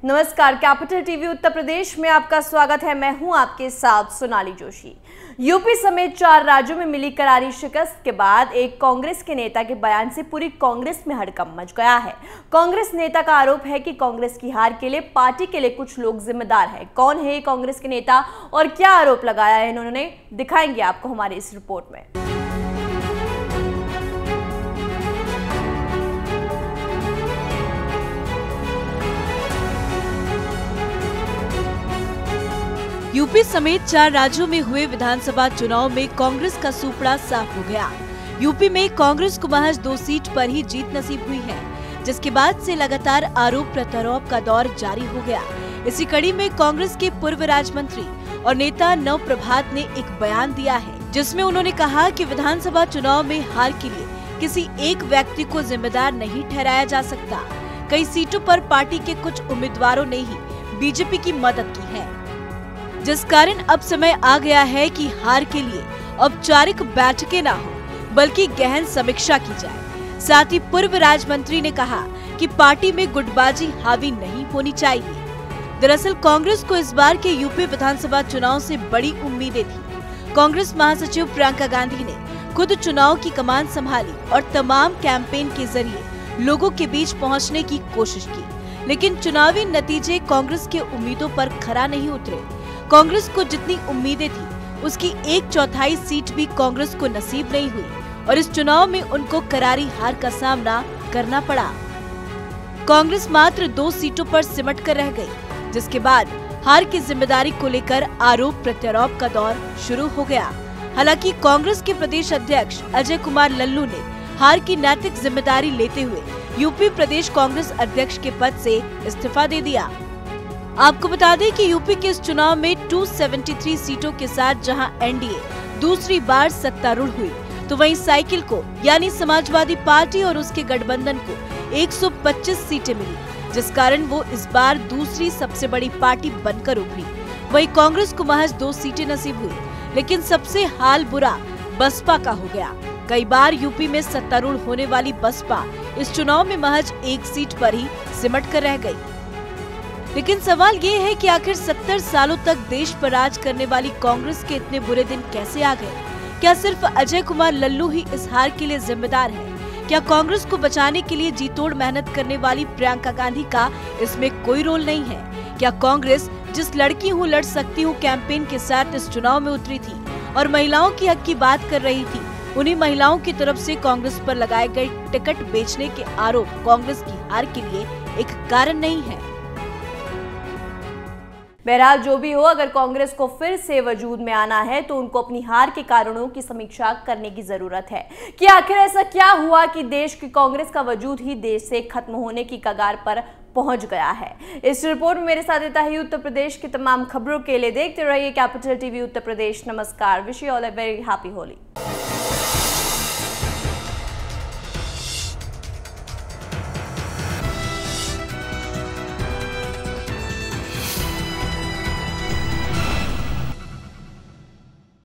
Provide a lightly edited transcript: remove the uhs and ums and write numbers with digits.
नमस्कार, capital TV Uttar Pradesh में आपका स्वागत है। मैं हूं आपके साथ सोनाली जोशी। यूपी समेत 4 राज्यों में मिली करारी शिकस्त के बाद एक कांग्रेस के नेता के बयान से पूरी कांग्रेस में हड़कंप मच गया है। कांग्रेस नेता का आरोप है कि कांग्रेस की हार के लिए पार्टी के लिए कुछ लोग जिम्मेदार हैं। कौन है ये कांग्रेस के नेता और क्या आरोप लगाया है इन्होंने, दिखाएंगे आपको हमारी इस रिपोर्ट में। यूपी समेत 4 राज्यों में हुए विधानसभा चुनाव में कांग्रेस का सूपड़ा साफ हो गया। यूपी में कांग्रेस को महज 2 सीट पर ही जीत नसीब हुई है, जिसके बाद से लगातार आरोप प्रत्यारोप का दौर जारी हो गया। इसी कड़ी में कांग्रेस के पूर्व राज्य मंत्री और नेता नव प्रभात ने एक बयान दिया है, जिसमें उन्होंने कहा कि विधानसभा चुनाव में हार के लिए किसी एक व्यक्ति को जिम्मेदार नहीं ठहराया जा सकता। कई सीटों पर पार्टी के कुछ उम्मीदवारों ने ही बीजेपी की मदद की है, जिस कारण अब समय आ गया है कि हार के लिए औपचारिक बैठकें न हो, बल्कि गहन समीक्षा की जाए। साथ ही पूर्व राज्य मंत्री ने कहा कि पार्टी में गुटबाजी हावी नहीं होनी चाहिए। दरअसल कांग्रेस को इस बार के यूपी विधानसभा चुनाव से बड़ी उम्मीदें थी। कांग्रेस महासचिव प्रियंका गांधी ने खुद चुनाव की कमान संभाली और तमाम कैंपेन के जरिए लोगों के बीच पहुँचने की कोशिश की, लेकिन चुनावी नतीजे कांग्रेस के उम्मीदों पर खरा नहीं उतरे। कांग्रेस को जितनी उम्मीदें थी, उसकी 1/4 सीट भी कांग्रेस को नसीब नहीं हुई और इस चुनाव में उनको करारी हार का सामना करना पड़ा। कांग्रेस मात्र 2 सीटों पर सिमट कर रह गई, जिसके बाद हार की जिम्मेदारी को लेकर आरोप प्रत्यारोप का दौर शुरू हो गया। हालांकि कांग्रेस के प्रदेश अध्यक्ष अजय कुमार लल्लू ने हार की नैतिक जिम्मेदारी लेते हुए यूपी प्रदेश कांग्रेस अध्यक्ष के पद से इस्तीफा दे दिया। आपको बता दें कि यूपी के इस चुनाव में 273 सीटों के साथ जहां एनडीए दूसरी बार सत्तारूढ़ हुई, तो वहीं साइकिल को यानी समाजवादी पार्टी और उसके गठबंधन को 125 सीटें मिली, जिस कारण वो इस बार दूसरी सबसे बड़ी पार्टी बनकर उभरी। वहीं कांग्रेस को महज 2 सीटें नसीब हुई, लेकिन सबसे हाल बुरा बसपा का हो गया। कई बार यूपी में सत्तारूढ़ होने वाली बसपा इस चुनाव में महज 1 सीट पर ही सिमट कर रह गई। लेकिन सवाल ये है कि आखिर 70 सालों तक देश पर राज करने वाली कांग्रेस के इतने बुरे दिन कैसे आ गए? क्या सिर्फ अजय कुमार लल्लू ही इस हार के लिए जिम्मेदार है? क्या कांग्रेस को बचाने के लिए जी तोड़ मेहनत करने वाली प्रियंका गांधी का इसमें कोई रोल नहीं है? क्या कांग्रेस जिस लड़की हूँ लड़ सकती हूँ कैंपेन के साथ इस चुनाव में उतरी थी और महिलाओं की हक की बात कर रही थी, उन्हीं महिलाओं की तरफ से कांग्रेस पर लगाए गए टिकट बेचने के आरोप कांग्रेस की हार के लिए एक कारण नहीं है? बहरहाल जो भी हो, अगर कांग्रेस को फिर से वजूद में आना है तो उनको अपनी हार के कारणों की समीक्षा करने की जरूरत है कि आखिर ऐसा क्या हुआ कि देश की कांग्रेस का वजूद ही देश से खत्म होने की कगार पर पहुंच गया है। इस रिपोर्ट में मेरे साथ देता है उत्तर प्रदेश की तमाम खबरों के लिए देखते रहिए कैपिटल टीवी उत्तर प्रदेश। नमस्कार, wish you all a very happy Holi.